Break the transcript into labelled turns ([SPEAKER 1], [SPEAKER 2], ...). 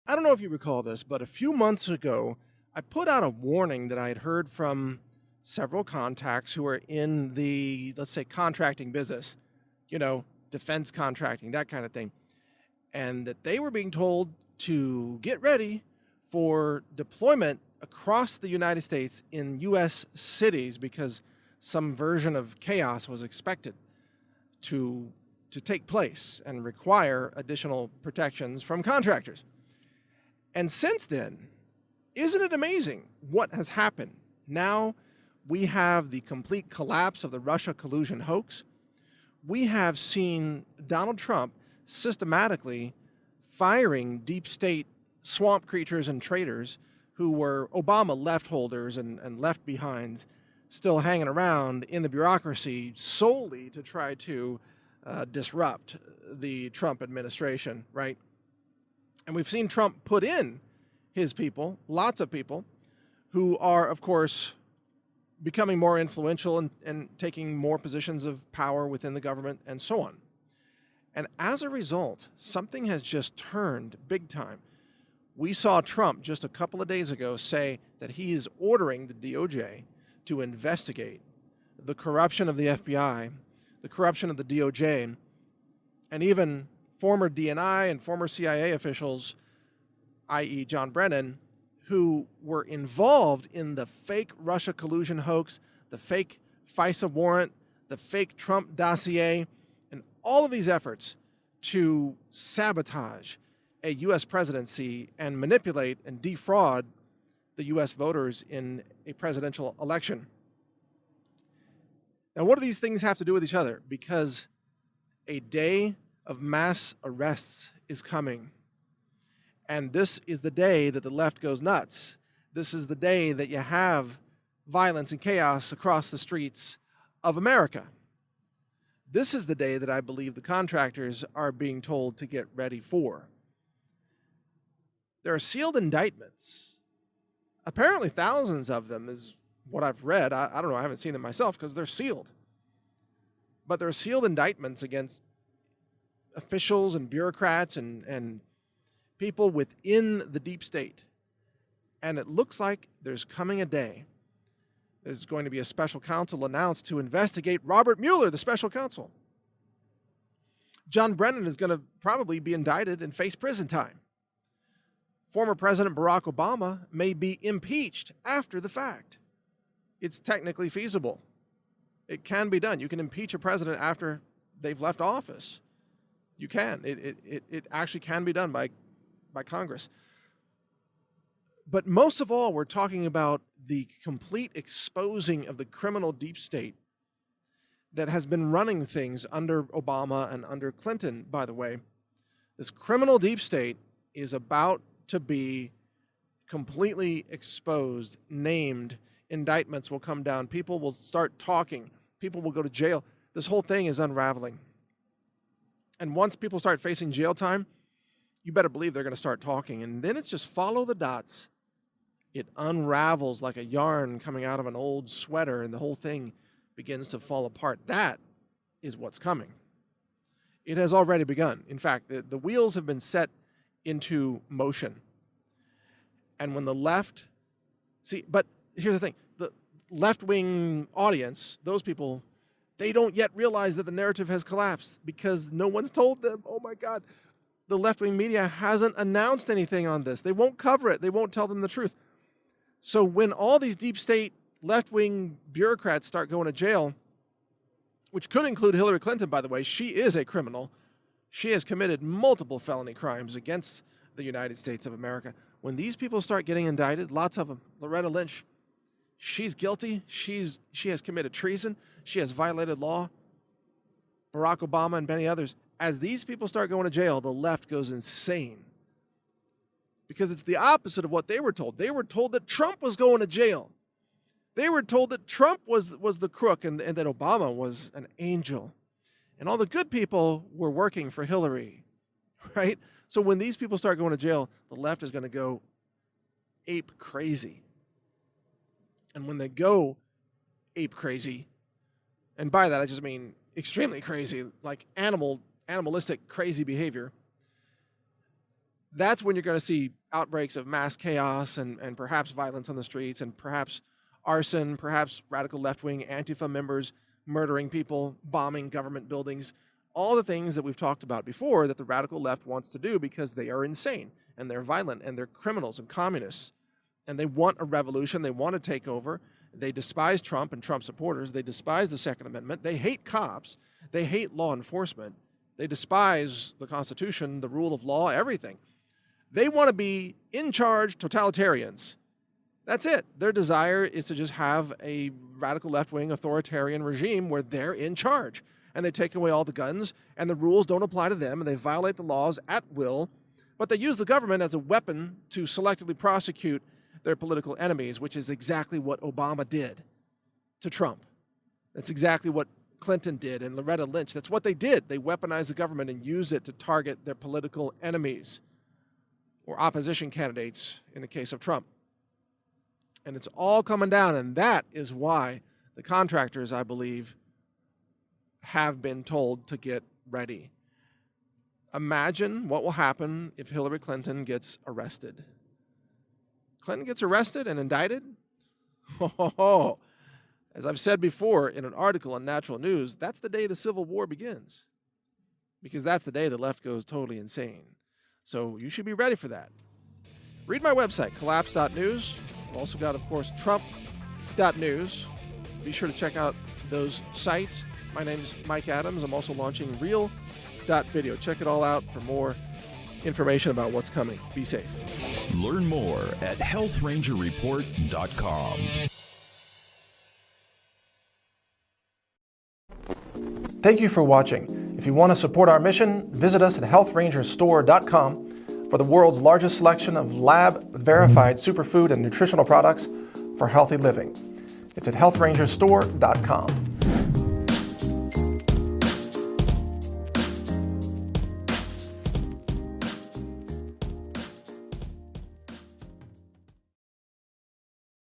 [SPEAKER 1] I don't know if you recall this, but a few months ago, I put out a warning that I had heard from several contacts who are in the, let's say, contracting business, defense contracting, that kind of thing, and that they were being told to get ready for deployment across the United States in U.S. cities because some version of chaos was expected to, to take place and require additional protections from contractors. And since then, isn't it amazing what has happened? Now we have the complete collapse of the Russia collusion hoax. We have seen Donald Trump systematically firing deep state swamp creatures and traitors who were Obama left holders and left behinds, still hanging around in the bureaucracy solely to try to disrupt the Trump administration, right? And we've seen Trump put in his people, lots of people, who are, of course, becoming more influential and taking more positions of power within the government and so on. And as a result, something has just turned big time. We saw Trump just a couple of days ago say that he is ordering the DOJ to investigate the corruption of the FBI, the corruption of the DOJ, and even former DNI and former CIA officials, i.e. John Brennan, who were involved in the fake Russia collusion hoax, the fake FISA warrant, the fake Trump dossier, and all of these efforts to sabotage a U.S. presidency and manipulate and defraud the U.S. voters in a presidential election. Now, what do these things have to do with each other? Because a day of mass arrests is coming. And this is the day that the left goes nuts. This is the day that you have violence and chaos across the streets of America. This is the day that I believe the contractors are being told to get ready for. There are sealed indictments. Apparently thousands of them is what I've read. I don't know, I haven't seen them myself because they're sealed. But there are sealed indictments against officials and bureaucrats and people within the deep state. And it looks like there's coming a day. There's going to be a special counsel announced to investigate Robert Mueller, the special counsel. John Brennan is going to probably be indicted and face prison time. Former President Barack Obama may be impeached after the fact. It's technically feasible. It can be done. You can impeach a president after they've left office. You can. It actually can be done by Congress. But most of all, we're talking about the complete exposing of the criminal deep state that has been running things under Obama and under Clinton, by the way. This criminal deep state is about to be completely exposed, named. Indictments will come down. People will start talking. People will go to jail. This whole thing is unraveling. And once people start facing jail time, you better believe they're going to start talking. And then it's just follow the dots. It unravels like a yarn coming out of an old sweater, and the whole thing begins to fall apart. That is what's coming. It has already begun. In fact, the wheels have been set into motion. And when the left, but here's the thing, the left-wing audience, those people, they don't yet realize that the narrative has collapsed because no one's told them. Oh my God, the left-wing media hasn't announced anything on this. They won't cover it. They won't tell them the truth. So when all these deep state left-wing bureaucrats start going to jail, which could include Hillary Clinton, by the way, she is a criminal. She has committed multiple felony crimes against the United States of America. When these people start getting indicted, lots of them, Loretta Lynch, she's guilty. She has committed treason. She has violated law. Barack Obama and many others. As these people start going to jail, the left goes insane. Because it's the opposite of what they were told. They were told that Trump was going to jail. They were told that Trump was the crook and that Obama was an angel. And all the good people were working for Hillary, right? So when these people start going to jail, the left is going to go ape crazy. And when they go ape crazy, and by that I just mean extremely crazy, like animalistic crazy behavior, that's when you're going to see outbreaks of mass chaos and perhaps violence on the streets and perhaps arson, perhaps radical left-wing Antifa members murdering people, bombing government buildings, all the things that we've talked about before that the radical left wants to do because they are insane and they're violent and they're criminals and communists. And they want a revolution. They want to take over. They despise Trump and Trump supporters. They despise the Second Amendment. They hate cops. They hate law enforcement. They despise the Constitution, the rule of law, everything. They want to be in charge totalitarians. That's it. Their desire is to just have a radical left-wing authoritarian regime where they're in charge. And they take away all the guns, and the rules don't apply to them, and they violate the laws at will. But they use the government as a weapon to selectively prosecute their political enemies, which is exactly what Obama did to Trump. That's exactly what Clinton did and Loretta Lynch. That's what they did. They weaponized the government and used it to target their political enemies or opposition candidates in the case of Trump. And it's all coming down, and that is why the contractors, I believe, have been told to get ready. Imagine what will happen if Hillary Clinton gets arrested. Clinton gets arrested and indicted? Oh, as I've said before in an article on Natural News, that's the day the Civil War begins, because that's the day the left goes totally insane. So you should be ready for that. Read my website, collapse.news. I've also got, of course, trump.news. Be sure to check out those sites. My name is Mike Adams. I'm also launching real.video. Check it all out for more information about what's coming. Be safe.
[SPEAKER 2] Learn more at healthrangerreport.com.
[SPEAKER 1] Thank you for watching. If you want to support our mission, visit us at healthrangerstore.com for the world's largest selection of lab-verified superfood and nutritional products for healthy living. It's at healthrangerstore.com.